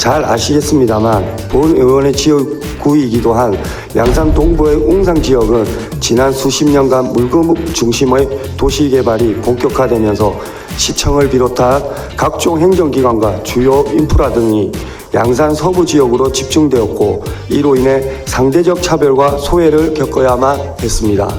잘 아시겠습니다만 본 의원의 지역구이기도 한 양산 동부의 웅상 지역은 지난 수십 년간 물금 중심의 도시개발이 본격화되면서 시청을 비롯한 각종 행정기관과 주요 인프라 등이 양산 서부 지역으로 집중되었고 이로 인해 상대적 차별과 소외를 겪어야만 했습니다.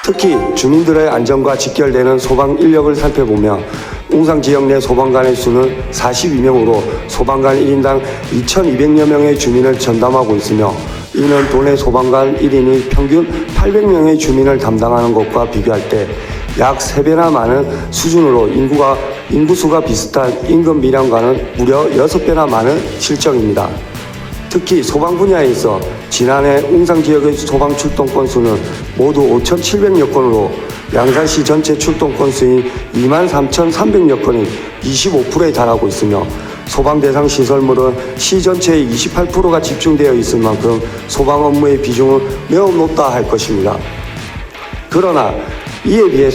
특히 주민들의 안전과 직결되는 소방 인력을 살펴보면 웅상 지역 내 소방관의 수는 42명으로 소방관 1인당 2,200여 명의 주민을 전담하고 있으며 이는 도내 소방관 1인이 평균 800명의 주민을 담당하는 것과 비교할 때 약 3배나 많은 수준으로 인구수가 비슷한 인근 밀양과는 무려 6배나 많은 실정입니다. 특히 소방 분야에 있어 지난해 웅상 지역의 소방 출동 건수는 모두 5,700여 건으로 양산시 전체 출동 건수인 23,300여 건이 25%에 달하고 있으며 소방 대상 시설물은 시 전체의 28%가 집중되어 있을 만큼 소방 업무의 비중은 매우 높다 할 것입니다. 그러나 이에 비해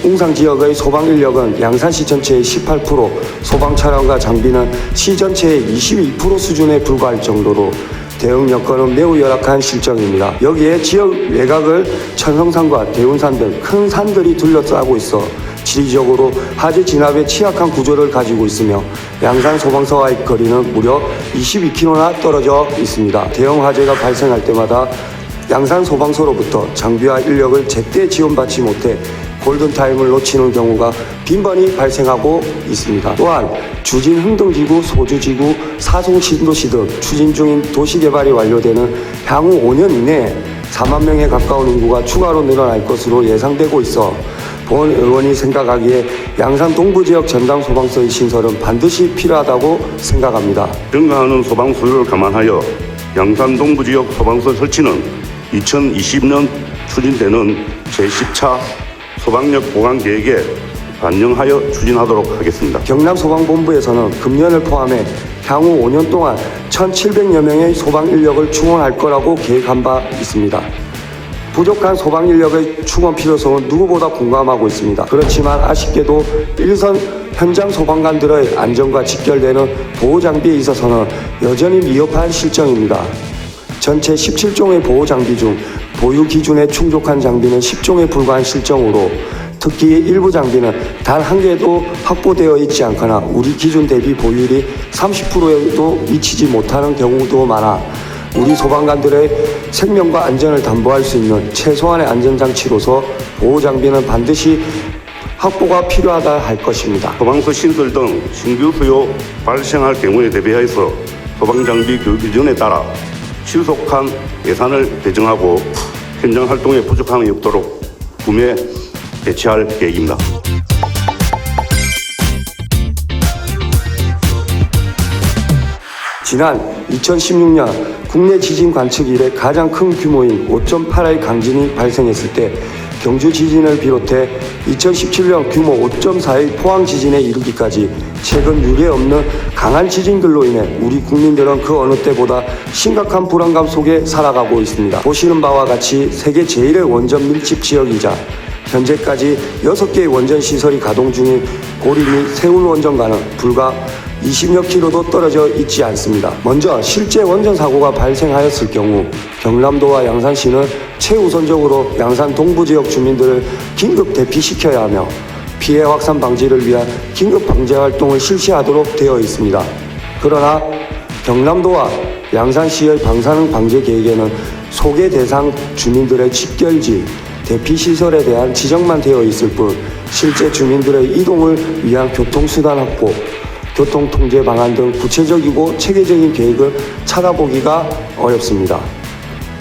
웅상 지역의 소방 인력은 양산시 전체의 18%, 소방 차량과 장비는 시 전체의 22% 수준에 불과할 정도로 대응 여건은 매우 열악한 실정입니다. 여기에 지역 외곽을 천성산과 대운산 등 큰 산들이 둘러싸고 있어 지리적으로 하재 진압에 취약한 구조를 가지고 있으며 양산 소방서와의 거리는 무려 22km나 떨어져 있습니다. 대형 화재가 발생할 때마다 양산 소방서로부터 장비와 인력을 제때 지원받지 못해 골든타임을 놓치는 경우가 빈번히 발생하고 있습니다. 또한 주진 흥등지구, 소주지구, 사송 신도시 등 추진 중인 도시개발이 완료되는 향후 5년 이내에 4만 명에 가까운 인구가 추가로 늘어날 것으로 예상되고 있어 본 의원이 생각하기에 양산 동부지역 전담 소방서의 신설은 반드시 필요하다고 생각합니다. 증가하는 소방 수요를 감안하여 양산 동부지역 소방서 설치는 2020년 추진되는 제10차 소방력 보강 계획에 반영하여 추진하도록 하겠습니다. 경남소방본부에서는 금년을 포함해 향후 5년 동안 1,700여 명의 소방 인력을 충원할 거라고 계획한 바 있습니다. 부족한 소방 인력의 충원 필요성은 누구보다 공감하고 있습니다. 그렇지만 아쉽게도 일선 현장 소방관들의 안전과 직결되는 보호 장비에 있어서는 여전히 미흡한 실정입니다. 전체 17종의 보호 장비 중 보유 기준에 충족한 장비는 10종에 불과한 실정으로 특히 일부 장비는 단 한 개도 확보되어 있지 않거나 우리 기준 대비 보유율이 30%에도 미치지 못하는 경우도 많아 우리 소방관들의 생명과 안전을 담보할 수 있는 최소한의 안전장치로서 보호 장비는 반드시 확보가 필요하다 할 것입니다. 소방서 신설 등 신규 수요 발생할 경우에 대비해서 소방장비 교육 기준에 따라 신속한 예산을 배정하고 현장 활동에 부족함이 없도록 구매, 배치할 계획입니다. 지난 2016년 국내 지진 관측 이래 가장 큰 규모인 5.8의 강진이 발생했을 때 경주 지진을 비롯해 2017년 규모 5.4의 포항 지진에 이르기까지 최근 유례 없는 강한 지진들로 인해 우리 국민들은 그 어느 때보다 심각한 불안감 속에 살아가고 있습니다. 보시는 바와 같이 세계 제1의 원전 밀집 지역이자 현재까지 6개의 원전 시설이 가동 중인 고리 및 세울 원전과는 불과 20여 킬로도 떨어져 있지 않습니다. 먼저 실제 원전 사고가 발생하였을 경우 경남도와 양산시는 최우선적으로 양산 동부지역 주민들을 긴급 대피시켜야 하며 피해 확산 방지를 위한 긴급 방제 활동을 실시하도록 되어 있습니다. 그러나 경남도와 양산시의 방사능 방제 계획에는 소개 대상 주민들의 직결지, 대피시설에 대한 지정만 되어 있을 뿐 실제 주민들의 이동을 위한 교통수단 확보, 교통통제 방안 등 구체적이고 체계적인 계획을 찾아보기가 어렵습니다.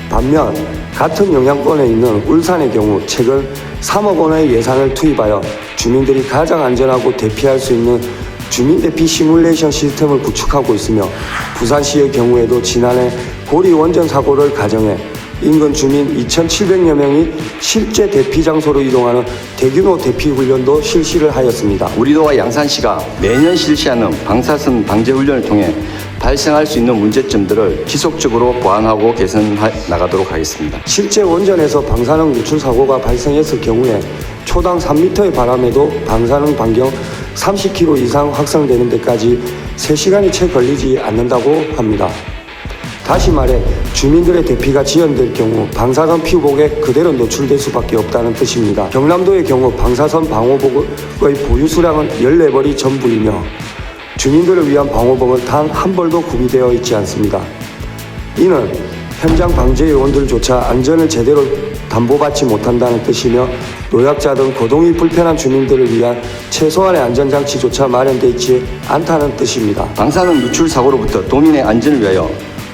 반면 같은 영향권에 있는 울산의 경우 최근 3억 원의 예산을 투입하여 주민들이 가장 안전하고 대피할 수 있는 주민대피 시뮬레이션 시스템을 구축하고 있으며 부산시의 경우에도 지난해 고리 원전 사고를 가정해 인근 주민 2,700여 명이 실제 대피 장소로 이동하는 대규모 대피 훈련도 실시를 하였습니다. 우리 도와 양산시가 매년 실시하는 방사선 방제 훈련을 통해 발생할 수 있는 문제점들을 지속적으로 보완하고 개선해 나가도록 하겠습니다. 실제 원전에서 방사능 누출 사고가 발생했을 경우에 초당 3m의 바람에도 방사능 반경 30km 이상 확산되는 데까지 3시간이 채 걸리지 않는다고 합니다. 다시 말해 주민들의 대피가 지연될 경우 방사선 피우복에 그대로 노출될 수밖에 없다는 뜻입니다. 경남도의 경우 방사선 방호복의 보유 수량은 14벌이 전부이며 주민들을 위한 방호복은 단 한 벌도 구비되어 있지 않습니다. 이는 현장 방제 요원들조차 안전을 제대로 담보받지 못한다는 뜻이며 노약자 등 거동이 불편한 주민들을 위한 최소한의 안전장치조차 마련되어 있지 않다는 뜻입니다. 방사능 누출 사고로부터 도민의 안전을 위하여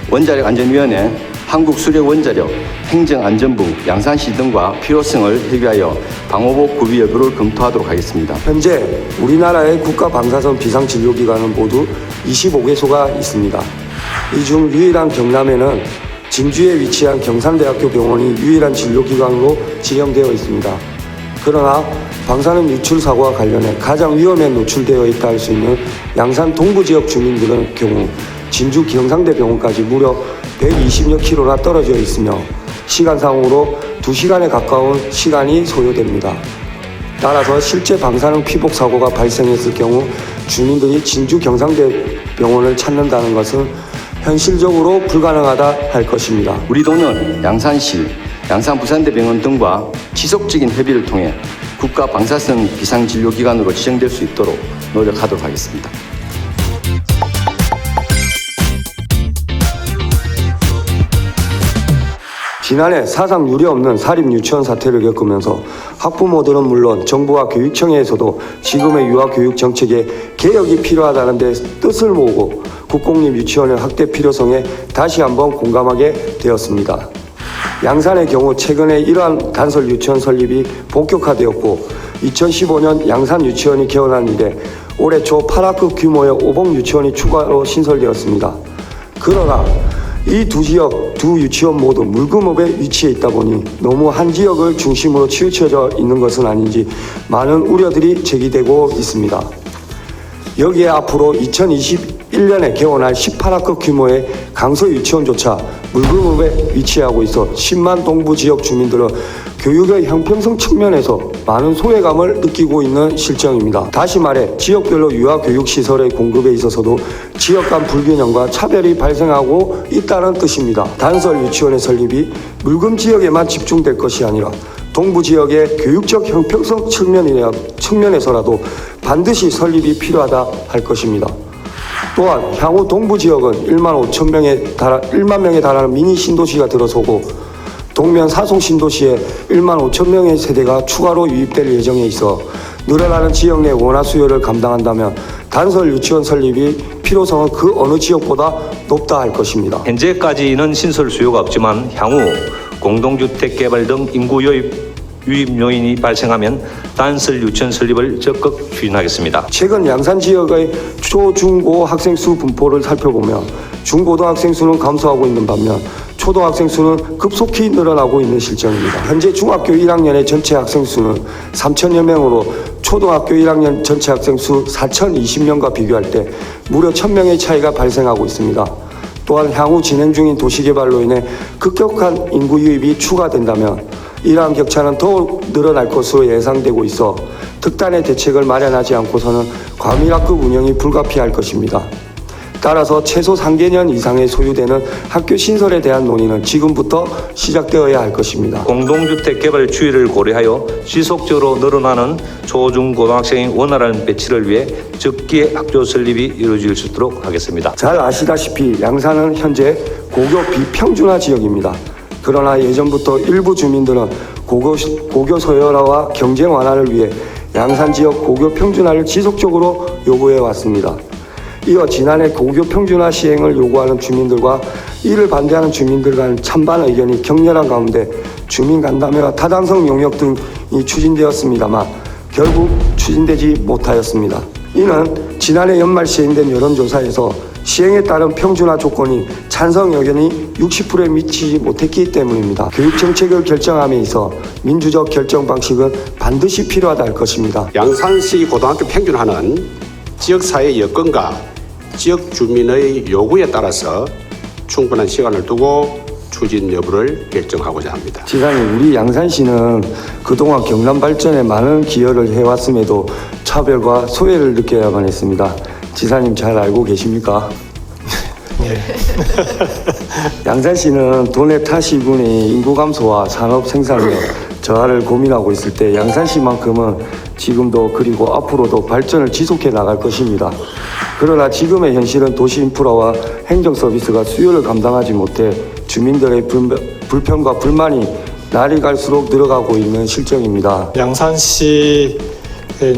원자력안전위원회, 한국수력원자력, 행정안전부, 양산시 등과 필요성을 협의하여 방호복 구비 여부를 검토하도록 하겠습니다. 현재 우리나라의 국가방사선 비상진료기관은 모두 25개소가 있습니다. 이 중 유일한 경남에는 진주에 위치한 경산대학교 병원이 유일한 진료기관으로 지정되어 있습니다. 그러나 방사능 유출 사고와 관련해 가장 위험에 노출되어 있다 할 수 있는 양산 동부지역 주민들의 경우 진주 경상대 병원까지 무려 120여 킬로나 떨어져 있으며 시간상으로 2시간에 가까운 시간이 소요됩니다. 따라서 실제 방사능 피복 사고가 발생했을 경우 주민들이 진주 경상대 병원을 찾는다는 것은 현실적으로 불가능하다 할 것입니다. 우리 도는 양산시, 양산부산대병원 등과 지속적인 협의를 통해 국가 방사선 비상진료기관으로 지정될 수 있도록 노력하도록 하겠습니다. 지난해 사상 유례없는 사립유치원 사태를 겪으면서 학부모들은 물론 정부와 교육청에서도 지금의 유아교육 정책에 개혁이 필요하다는 데 뜻을 모으고 국공립 유치원의 확대 필요성에 다시 한번 공감하게 되었습니다. 양산의 경우 최근에 이러한 단설 유치원 설립이 본격화되었고 2015년 양산 유치원이 개원한 이래 올해 초 8학급 규모의 오봉 유치원이 추가로 신설되었습니다. 그러나 이 두 유치원 모두 물금업에 위치해 있다 보니 너무 한 지역을 중심으로 치우쳐져 있는 것은 아닌지 많은 우려들이 제기되고 있습니다. 여기에 앞으로 2021년에 개원할 18학급 규모의 강서 유치원조차 물금업에 위치하고 있어 10만 동부 지역 주민들은 교육의 형평성 측면에서 많은 소외감을 느끼고 있는 실정입니다. 다시 말해 지역별로 유아교육시설의 공급에 있어서도 지역 간 불균형과 차별이 발생하고 있다는 뜻입니다. 단설 유치원의 설립이 물금 지역에만 집중될 것이 아니라 동부 지역의 교육적 형평성 측면에서라도 반드시 설립이 필요하다 할 것입니다. 또한 향후 동부 지역은 1만 명에 달하는 미니 신도시가 들어서고 동면 사송 신도시에 1만 5천 명의 세대가 추가로 유입될 예정에 있어 늘어나는 지역 내 원화 수요를 감당한다면 단설 유치원 설립이 필요성은 그 어느 지역보다 높다 할 것입니다. 현재까지는 신설 수요가 없지만 향후 공동주택 개발 등 인구 유입 요인이 발생하면 단설 유치원 설립을 적극 추진하겠습니다. 최근 양산 지역의 초, 중, 고 학생 수 분포를 살펴보면 중고등학생 수는 감소하고 있는 반면 초등학생 수는 급속히 늘어나고 있는 실정입니다. 현재 중학교 1학년의 전체 학생 수는 3천여 명으로 초등학교 1학년 전체 학생 수 4,020명과 비교할 때 무려 1,000명의 차이가 발생하고 있습니다. 또한 향후 진행 중인 도시개발로 인해 급격한 인구 유입이 추가된다면 이러한 격차는 더욱 늘어날 것으로 예상되고 있어 특단의 대책을 마련하지 않고서는 과밀학급 운영이 불가피할 것입니다. 따라서 최소 3개년 이상의 소요되는 학교 신설에 대한 논의는 지금부터 시작되어야 할 것입니다. 공동주택 개발 추이를 고려하여 지속적으로 늘어나는 초중고등학생의 원활한 배치를 위해 적기에 학교 설립이 이루어질 수 있도록 하겠습니다. 잘 아시다시피 양산은 현재 고교 비평준화 지역입니다. 그러나 예전부터 일부 주민들은 고교 서열화와 경쟁 완화를 위해 양산 지역 고교 평준화를 지속적으로 요구해 왔습니다. 이어 지난해 고교 평준화 시행을 요구하는 주민들과 이를 반대하는 주민들 간 찬반 의견이 격렬한 가운데 주민 간담회와 타당성 용역 등이 추진되었습니다만 결국 추진되지 못하였습니다. 이는 지난해 연말 시행된 여론조사에서 시행에 따른 평준화 조건이 찬성 의견이 60%에 미치지 못했기 때문입니다. 교육정책을 결정함에 있어 민주적 결정 방식은 반드시 필요하다 할 것입니다. 양산시 고등학교 평준화는 지역사회 여건과 지역 주민의 요구에 따라서 충분한 시간을 두고 추진 여부를 결정하고자 합니다. 지사님, 우리 양산시는 그동안 경남 발전에 많은 기여를 해왔음에도 차별과 소외를 느껴야만 했습니다. 지사님 잘 알고 계십니까? 양산시는 도내 타 시군이 인구 감소와 산업 생산력 저하를 고민하고 있을 때 양산시만큼은 지금도 그리고 앞으로도 발전을 지속해 나갈 것입니다. 그러나 지금의 현실은 도시 인프라와 행정 서비스가 수요를 감당하지 못해 주민들의 불편과 불만이 날이 갈수록 늘어가고 있는 실정입니다. 양산시의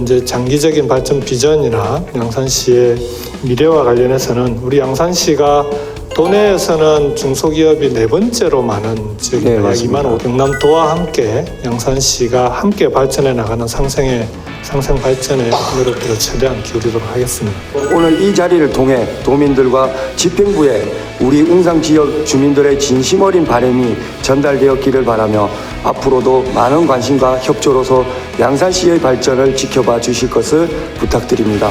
이제 장기적인 발전 비전이나 양산시의 미래와 관련해서는 우리 양산시가 도내에서는 중소기업이 4번째로 많은 지역입니다. 약 2만 5 경남도와 함께 양산시가 함께 발전해 나가는 상생 발전에 노력들을 최대한 기울이도록 하겠습니다. 오늘 이 자리를 통해 도민들과 집행부에 우리 웅상 지역 주민들의 진심 어린 바람이 전달되었기를 바라며 앞으로도 많은 관심과 협조로서 양산시의 발전을 지켜봐 주실 것을 부탁드립니다.